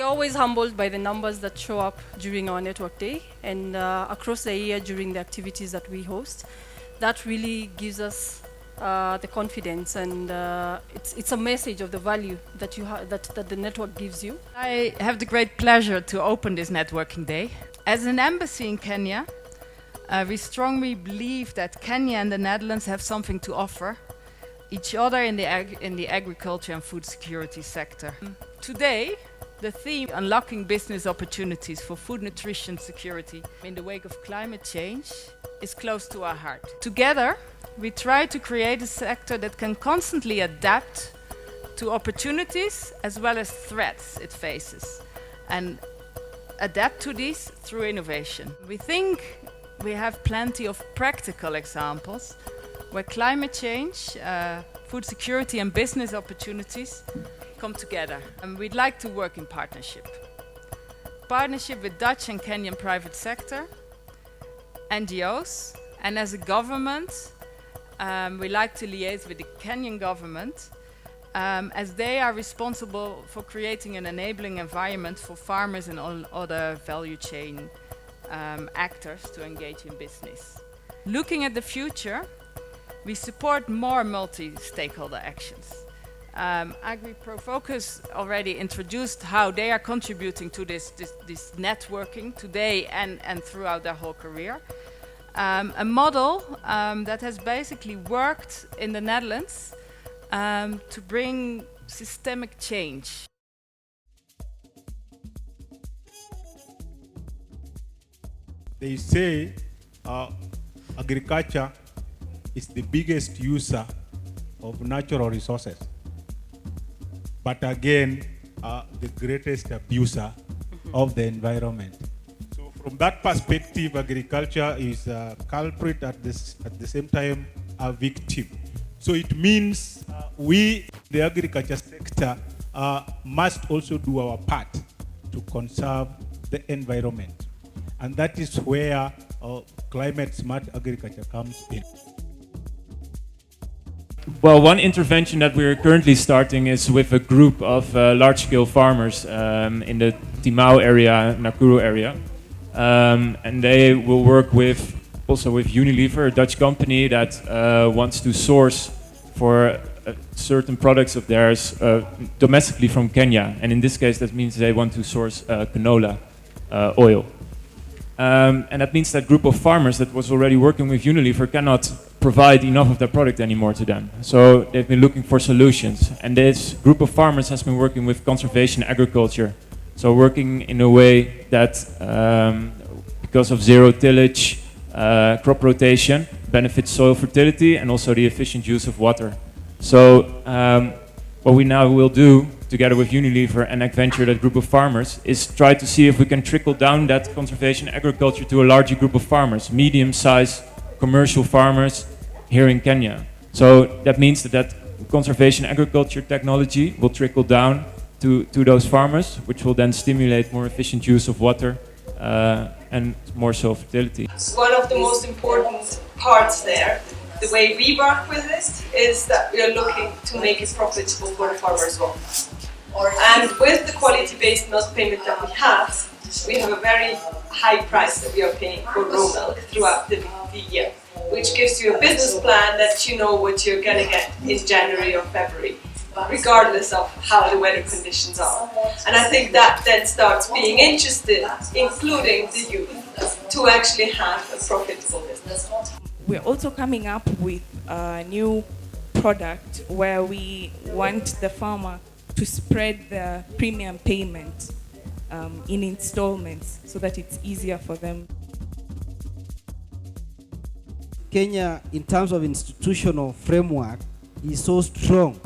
We're always humbled by the numbers that show up during our network day and across the year during the activities that we host. That really gives us the confidence, and it's a message of the value that that the network gives you. I have the great pleasure to open this networking day. As an embassy in Kenya, we strongly believe that Kenya and the Netherlands have something to offer each other in the agriculture and food security sector. Today, the theme unlocking business opportunities for food nutrition security in the wake of climate change is close to our heart. Together, we try to create a sector that can constantly adapt to opportunities as well as threats it faces, and adapt to these through innovation. We think we have plenty of practical examples where climate change, food security and business opportunities come together, and we'd like to work in partnership with Dutch and Kenyan private sector, NGOs, and as a government, we like to liaise with the Kenyan government as they are responsible for creating an enabling environment for farmers and all other value chain actors to engage in business. Looking at the future, we support more multi-stakeholder actions. AgriProFocus already introduced how they are contributing to this networking today and throughout their whole career. A model that has basically worked in the Netherlands to bring systemic change. They say agriculture is the biggest user of natural resources, but again, the greatest abuser of the environment. So from that perspective, agriculture is a culprit at the same time a victim. So it means we, the agriculture sector, must also do our part to conserve the environment. And that is where climate smart agriculture comes in. Well, one intervention that we're currently starting is with a group of large-scale farmers in the Timau area, Nakuru area. And they will work also with Unilever, a Dutch company that wants to source for certain products of theirs domestically from Kenya. And in this case, that means they want to source canola oil. And that means that group of farmers that was already working with Unilever cannot provide enough of their product anymore to them. So they've been looking for solutions. And this group of farmers has been working with conservation agriculture. So working in a way that, because of zero tillage, crop rotation, benefits soil fertility and also the efficient use of water. So what we now will do, together with Unilever and AgVenture, that group of farmers, is try to see if we can trickle down that conservation agriculture to a larger group of farmers, medium-sized commercial farmers here in Kenya. So that means that conservation agriculture technology will trickle down to those farmers, which will then stimulate more efficient use of water and more soil fertility. One of the most important parts there, the way we work with this, is that we are looking to make it profitable for the farmer as well. And with the quality-based milk payment that we have a very high price that we are paying for raw milk throughout the year, which gives you a business plan that you know what you're going to get in January or February, regardless of how the weather conditions are. And I think that then starts being interested, including the youth, to actually have a profitable business. We're also coming up with a new product where we want the farmer to spread the premium payment in installments so that it's easier for them. Kenya, in terms of institutional framework, is so strong,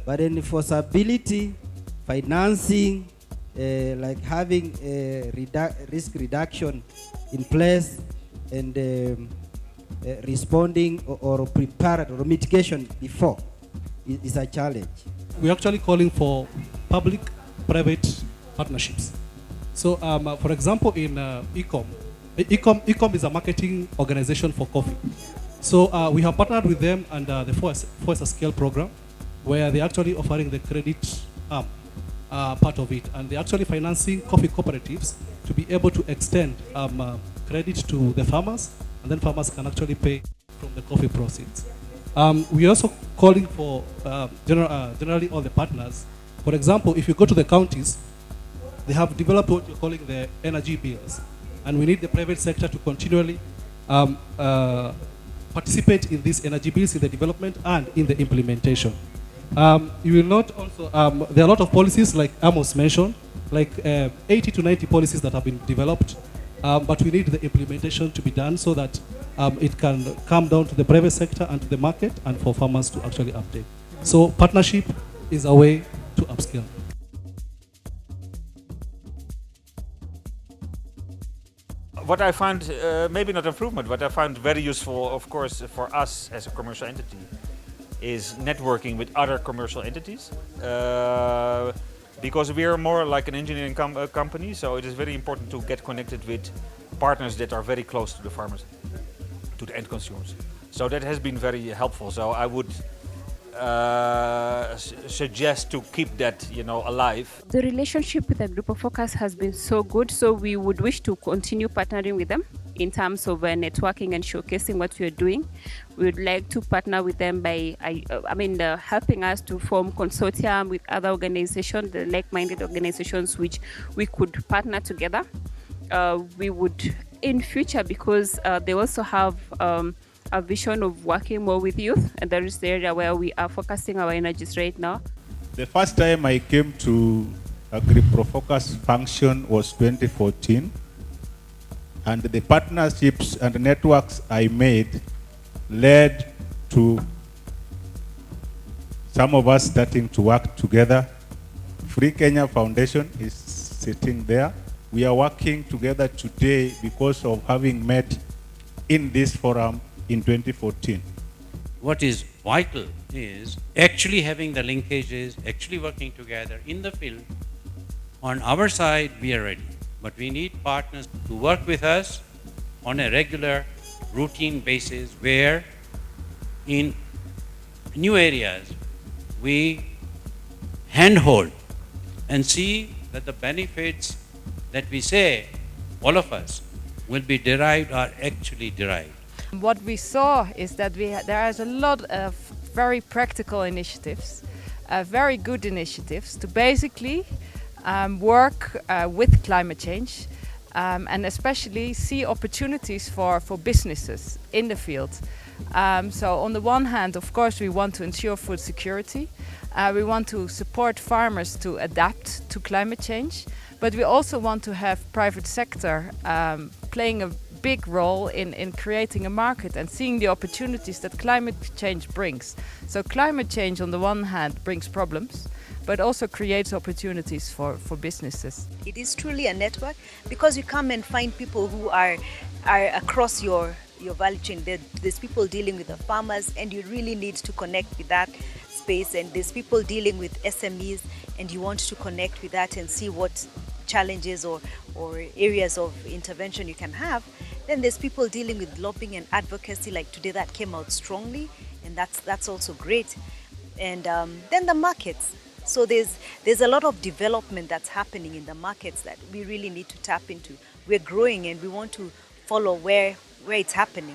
but enforceability, financing, like having risk reduction in place, and responding or prepared or mitigation before is a challenge. We're actually calling for public-private partnerships. So, for example, in ECOM is a marketing organization for coffee. So we have partnered with them under the Forest Scale program, where they're actually offering the credit arm part of it, and they're actually financing coffee cooperatives to be able to extend credit to the farmers, and then farmers can actually pay from the coffee proceeds. We're also calling for generally all the partners. For example, if you go to the counties, they have developed what we're calling the energy bills, and we need the private sector to continually participate in these energy bills, in the development and in the implementation. You will note also, there are a lot of policies like Amos mentioned, like 80 to 90 policies that have been developed, but we need the implementation to be done so that it can come down to the private sector and to the market and for farmers to actually uptake. So partnership is a way to upscale. What I found, maybe not improvement, but I found very useful, of course, for us as a commercial entity, is networking with other commercial entities. Because we are more like an engineering company, so it is very important to get connected with partners that are very close to the farmers, to the end consumers. So that has been very helpful. So I would suggest to keep that, alive. The relationship with AgriProFocus has been so good, so we would wish to continue partnering with them in terms of networking and showcasing what we are doing. We would like to partner with them by, helping us to form consortium with other organizations, the like-minded organizations, which we could partner together. We would, in future, because they also have a vision of working more with youth, and that is the area where we are focusing our energies right now. The first time I came to AgriProFocus function was 2014, and the partnerships and networks I made led to some of us starting to work together. Free Kenya Foundation is sitting there. We are working together today because of having met in this forum in 2014. What is vital is actually having the linkages, actually working together in the field. On our side, we are ready, but we need partners to work with us on a regular, routine basis, where in new areas, we handhold and see that the benefits that we say, all of us, will be derived are actually derived. What we saw is that there is a lot of very practical initiatives, very good initiatives to basically work with climate change and especially see opportunities for businesses in the field. So on the one hand, of course, we want to ensure food security. We want to support farmers to adapt to climate change, but we also want to have private sector playing a big role in creating a market and seeing the opportunities that climate change brings. So climate change on the one hand brings problems, but also creates opportunities for businesses. It is truly a network because you come and find people who are across your value chain. There's people dealing with the farmers, and you really need to connect with that space, and there's people dealing with SMEs, and you want to connect with that and see what challenges or areas of intervention you can have. Then there's people dealing with lobbying and advocacy, like today that came out strongly, and that's also great. And then the markets. So there's a lot of development that's happening in the markets that we really need to tap into. We're growing and we want to follow where it's happening.